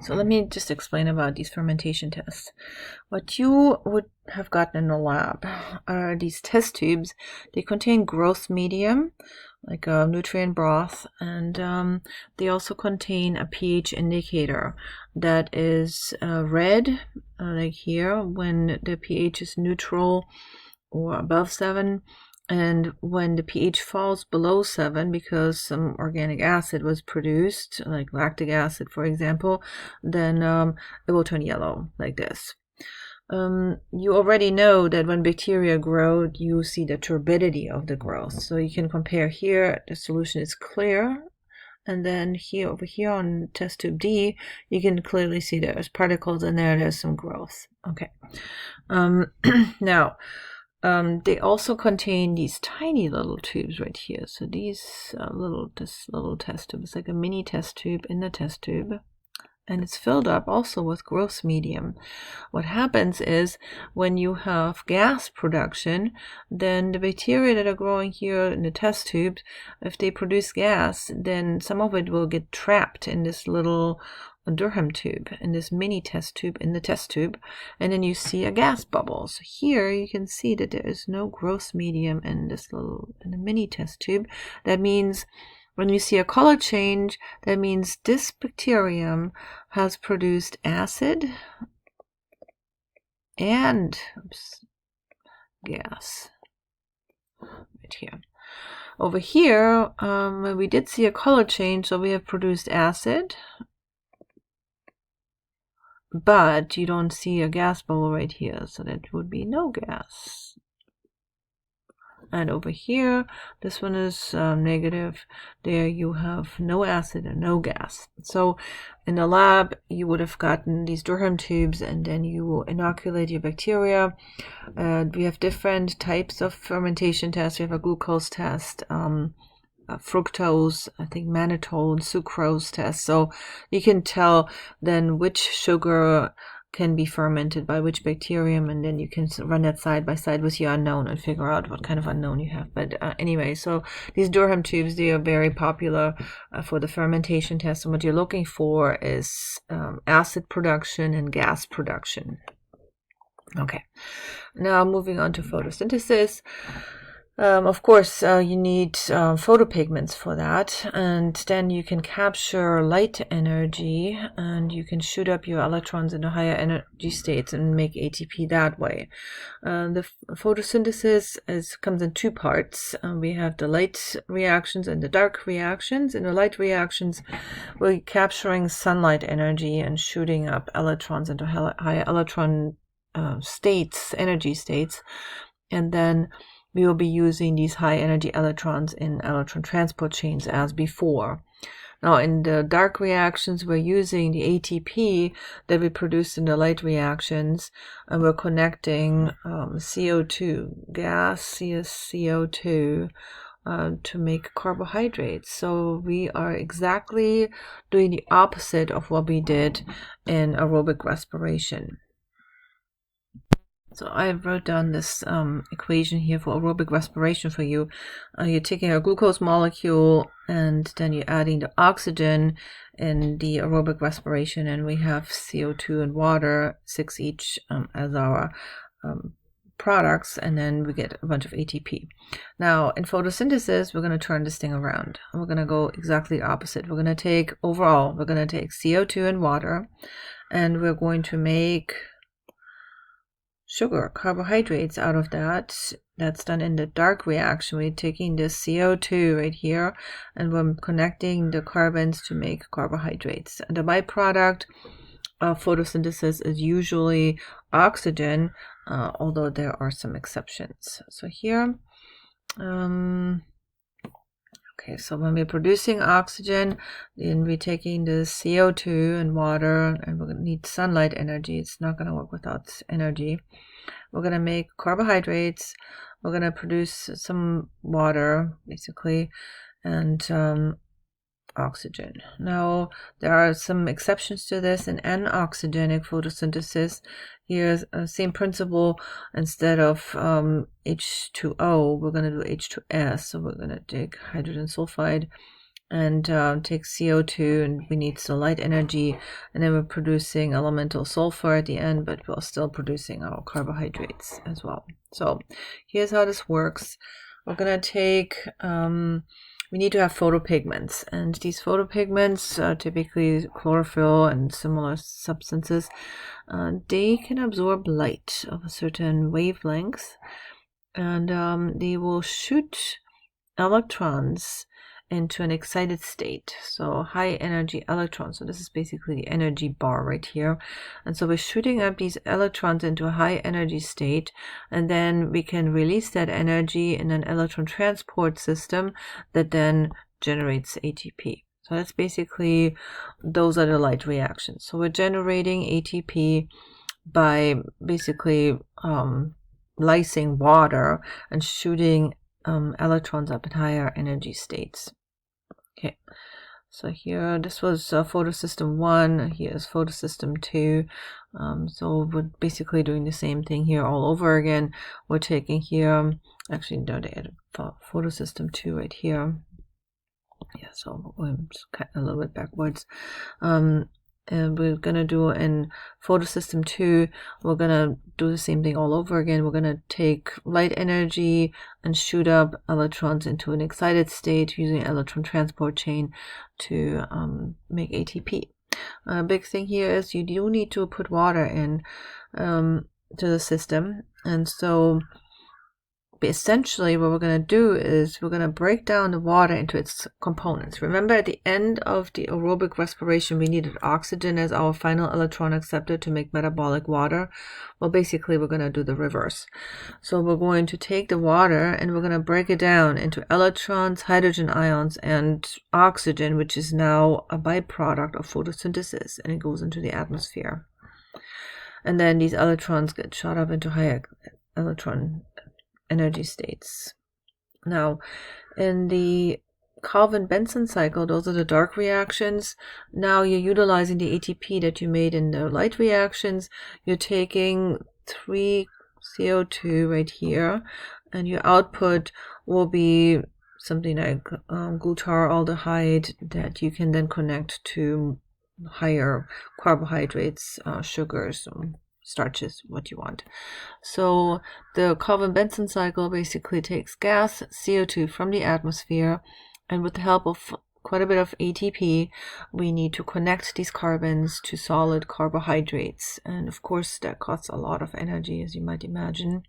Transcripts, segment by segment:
So let me just explain about these fermentation tests. What you would have gotten in the lab are these test tubes. They contain growth medium, like a nutrient broth, and they also contain a pH indicator that is red, like here, when the pH is neutral or above 7. And when the pH falls below 7 because some organic acid was produced, like lactic acid, for example, then it will turn yellow like this. You already know that when bacteria grow, you see the turbidity of the growth. So you can compare here, the solution is clear. And then here, over here on test tube D, you can clearly see there's particles in there, there's some growth. Okay. Now, they also contain these tiny little tubes right here. So these this little test tube is like a mini test tube in the test tube, and it's filled up also with growth medium. What happens is when you have gas production, then the bacteria that are growing here in the test tubes, if they produce gas, then some of it will get trapped in this little Durham tube, in this mini test tube in the test tube, and then you see a gas bubble. So here you can see that there is no growth medium in the mini test tube. That means when you see a color change, that means this bacterium has produced acid and gas right here. Over here, we did see a color change, so we have produced acid, but you don't see a gas bubble right here, so that would be no gas. And over here, this one is negative. There you have no acid and no gas. So in the lab, you would have gotten these Durham tubes, and then you will inoculate your bacteria. We have different types of fermentation tests. We have a glucose test, fructose, I think mannitol, sucrose test. So you can tell then which sugar can be fermented by which bacterium, and then you can run that side by side with your unknown and figure out what kind of unknown you have. But anyway, so these Durham tubes, they are very popular for the fermentation test, and what you're looking for is acid production and gas production. Okay, now moving on to photosynthesis. Of course, you need photopigments for that, and then you can capture light energy, and you can shoot up your electrons into higher energy states and make ATP that way. The photosynthesis comes in two parts. We have the light reactions and the dark reactions. In the light reactions, we're capturing sunlight energy and shooting up electrons into higher electron states, energy states, and then we will be using these high energy electrons in electron transport chains as before. Now in the dark reactions, we're using the ATP that we produced in the light reactions, and we're connecting CO2, gaseous CO2, to make carbohydrates. So we are exactly doing the opposite of what we did in aerobic respiration. So I wrote down this equation here for aerobic respiration for you. You're taking a glucose molecule, and then you're adding the oxygen in the aerobic respiration, and we have CO2 and water, 6 each, as our products, and then we get a bunch of ATP. Now in photosynthesis, we're going to turn this thing around. We're going to go exactly opposite. We're going to take CO2 and water, and we're going to make sugar, carbohydrates out of that. That's done in the dark reaction. We're taking this CO2 right here, and we're connecting the carbons to make carbohydrates. And the byproduct of photosynthesis is usually oxygen, although there are some exceptions. So here, okay, so when we're producing oxygen, then we're taking the CO2 and water, and we're going to need sunlight energy. It's not going to work without energy. We're going to make carbohydrates. We're going to produce some water, basically, and oxygen. Now, there are some exceptions to this. In anoxygenic photosynthesis, here's the same principle. Instead of H2O, we're going to do H2S. So we're going to take hydrogen sulfide and takes CO2, and we need the light energy, and then we're producing elemental sulfur at the end, but we're still producing our carbohydrates as well. So here's how this works. We're gonna take we need to have photopigments, and these photopigments are typically chlorophyll and similar substances. They can absorb light of a certain wavelength, and they will shoot electrons into an excited state, so high energy electrons. So this is basically the energy bar right here, and so we're shooting up these electrons into a high energy state, and then we can release that energy in an electron transport system that then generates ATP. So that's basically, those are the light reactions. So we're generating ATP by basically lysing water and shooting electrons up in higher energy states. Okay, so here, this was photosystem 1, here's photosystem 2. So we're basically doing the same thing here all over again. We're taking here, actually no, they added photosystem 2 right here. Yeah, so I'm just cut a little bit backwards. And we're gonna do in photosystem 2, we're gonna do the same thing all over again. We're gonna take light energy and shoot up electrons into an excited state using an electron transport chain to make ATP. A big thing here is you do need to put water in to the system, and so essentially what we're going to do is we're going to break down the water into its components. Remember, at the end of the aerobic respiration, we needed oxygen as our final electron acceptor to make metabolic water. Well, basically we're going to do the reverse. So we're going to take the water and we're going to break it down into electrons, hydrogen ions, and oxygen, which is now a byproduct of photosynthesis, and it goes into the atmosphere. And then these electrons get shot up into higher electron energy states. Now, in the Calvin-Benson cycle, those are the dark reactions. Now you're utilizing the ATP that you made in the light reactions. You're taking 3 CO2 right here, and your output will be something like glutaraldehyde that you can then connect to higher carbohydrates, sugars, starches, what you want. So the Calvin-Benson cycle basically takes gas, CO2 from the atmosphere, and with the help of quite a bit of ATP, we need to connect these carbons to solid carbohydrates. And of course, that costs a lot of energy, as you might imagine.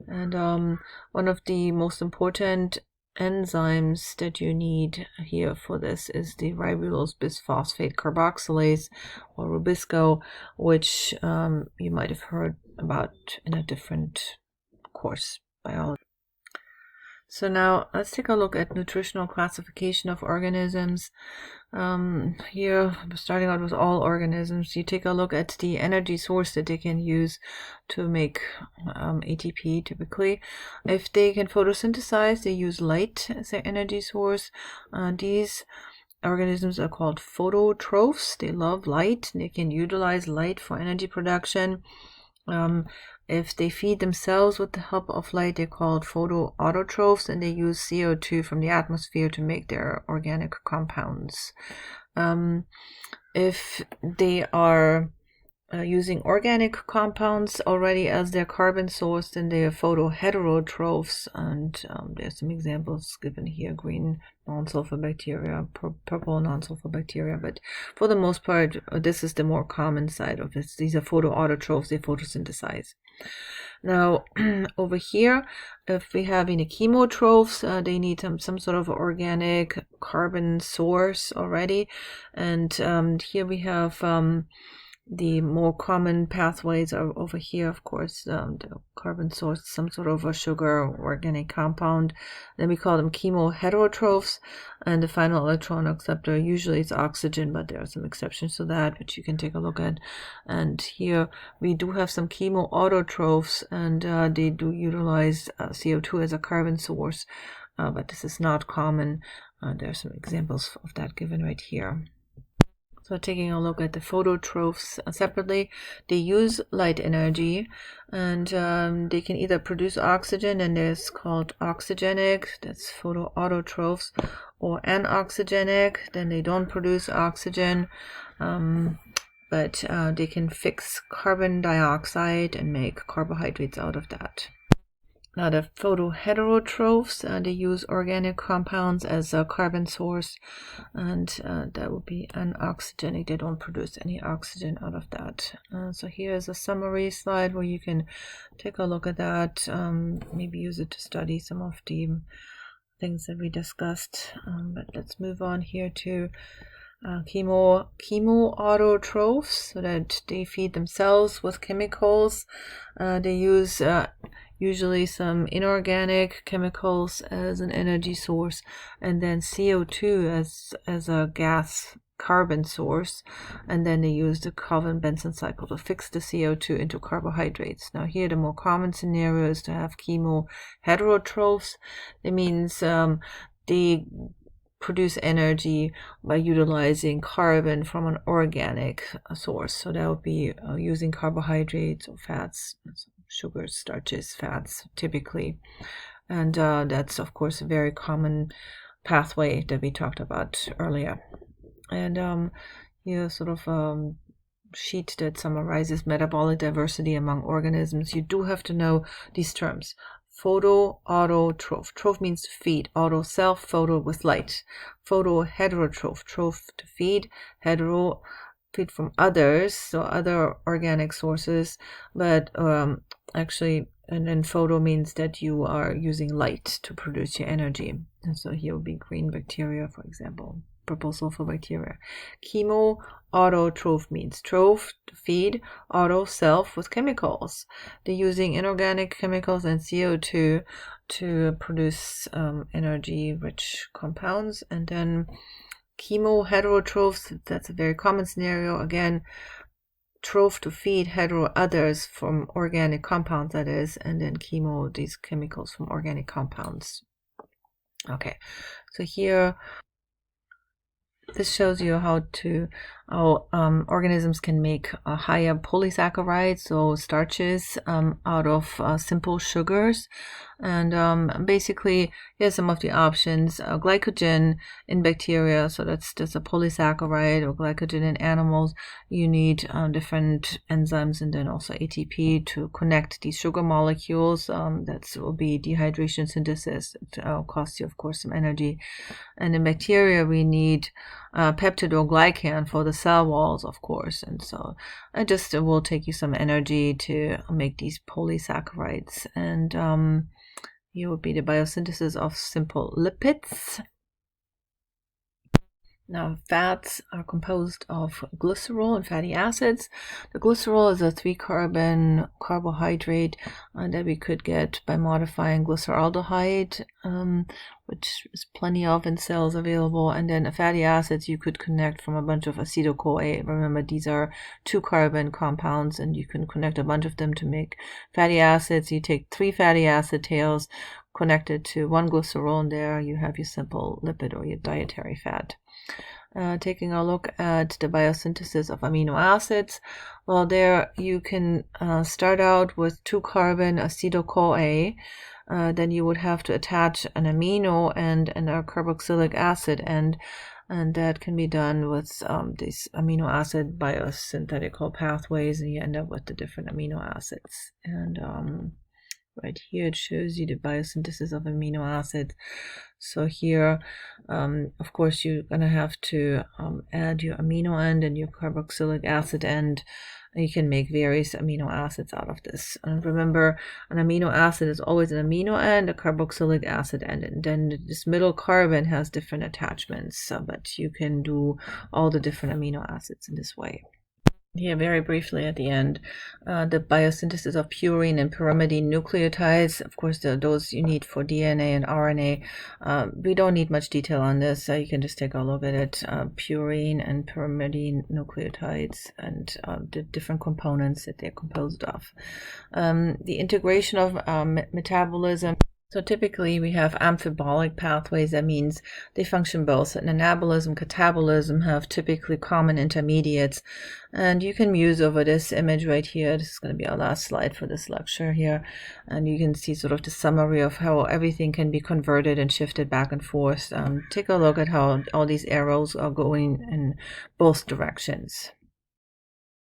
And one of the most important enzymes that you need here for this is the ribulose bisphosphate carboxylase, or Rubisco, which you might have heard about in a different course, biology. So now let's take a look at nutritional classification of organisms. Here, starting out with all organisms, you take a look at the energy source that they can use to make ATP typically. If they can photosynthesize, they use light as their energy source. These organisms are called phototrophs. They love light. They can utilize light for energy production. If they feed themselves with the help of light, they're called photoautotrophs, and they use CO2 from the atmosphere to make their organic compounds. If they are using organic compounds already as their carbon source, then they are photoheterotrophs, and there's some examples given here: green non-sulfur bacteria, purple non-sulfur bacteria, but for the most part, this is the more common side of this. These are photoautotrophs, they photosynthesize. Now, over here, if we have any chemotrophs, they need some sort of organic carbon source already, and here we have the more common pathways are over here, of course, the carbon source, some sort of a sugar organic compound. Then we call them chemoheterotrophs, and the final electron acceptor usually is oxygen, but there are some exceptions to that, which you can take a look at. And here we do have some chemoautotrophs, and they do utilize CO2 as a carbon source, but this is not common. There are some examples of that given right here. So taking a look at the phototrophs separately, they use light energy, and they can either produce oxygen, and it's called oxygenic, that's photoautotrophs, or anoxygenic, then they don't produce oxygen, but they can fix carbon dioxide and make carbohydrates out of that. Now the photoheterotrophs, they use organic compounds as a carbon source, and that would be anoxygenic. They don't produce any oxygen out of that. So here's a summary slide where you can take a look at that, maybe use it to study some of the things that we discussed. But let's move on here to chemoautotrophs, so that they feed themselves with chemicals. They use usually some inorganic chemicals as an energy source, and then CO2 as a gas carbon source, and then they use the Calvin-Benson cycle to fix the CO2 into carbohydrates. Now here the more common scenario is to have chemoheterotrophs. That means they produce energy by utilizing carbon from an organic source. So that would be using carbohydrates or fats, sugars, starches, fats typically. And that's of course a very common pathway that we talked about earlier. And here sort of sheet that summarizes metabolic diversity among organisms. You do have to know these terms. Photoautotroph. Troph means to feed. Auto, self. Photo with light. Photoheterotroph. Troph to feed. Hetero, feed from others, so other organic sources. But actually, and then photo means that you are using light to produce your energy. And so here would be green bacteria, for example. Purple sulfur bacteria. Chemoautotroph means troph, to feed, auto, self, with chemicals. They're using inorganic chemicals and CO2 to produce energy-rich compounds. And then chemoheterotrophs, that's a very common scenario. Again, troph to feed, hetero, others from organic compounds, that is, and then chemo, these chemicals from organic compounds. Okay, so here this shows you how organisms can make higher polysaccharides, so starches, out of simple sugars. And basically, here's some of the options. Glycogen in bacteria, so that's just a polysaccharide, or glycogen in animals. You need different enzymes and then also ATP to connect these sugar molecules. That will be dehydration synthesis. It costs you, of course, some energy. And in bacteria, we need peptidoglycan for the cell walls, of course. And so it will take you some energy to make these polysaccharides. And here would be the biosynthesis of simple lipids. Now, fats are composed of glycerol and fatty acids. The glycerol is a 3-carbon carbohydrate that we could get by modifying glyceraldehyde, which is plenty of in cells available. And then fatty acids you could connect from a bunch of acetyl-CoA. Remember, these are 2-carbon compounds, and you can connect a bunch of them to make fatty acids. You take 3 fatty acid tails connected to 1 glycerol, and there you have your simple lipid or your dietary fat. Taking a look at the biosynthesis of amino acids, well, there you can start out with 2-carbon acetyl-CoA. Then you would have to attach an amino and a carboxylic acid end, and that can be done with these amino acid biosynthetical pathways, and you end up with the different amino acids. And right here it shows you the biosynthesis of amino acids. So here, of course, you're going to have to add your amino end and your carboxylic acid end. You can make various amino acids out of this. And remember, an amino acid is always an amino end, a carboxylic acid end, and then this middle carbon has different attachments, but you can do all the different amino acids in this way. Here, very briefly at the end, the biosynthesis of purine and pyrimidine nucleotides. Of course, those you need for DNA and RNA. We don't need much detail on this. You can just take a look at it. Purine and pyrimidine nucleotides and the different components that they're composed of. The integration of metabolism. So typically we have amphibolic pathways. That means they function both. And anabolism, catabolism have typically common intermediates. And you can muse over this image right here. This is going to be our last slide for this lecture here. And you can see sort of the summary of how everything can be converted and shifted back and forth. Take a look at how all these arrows are going in both directions.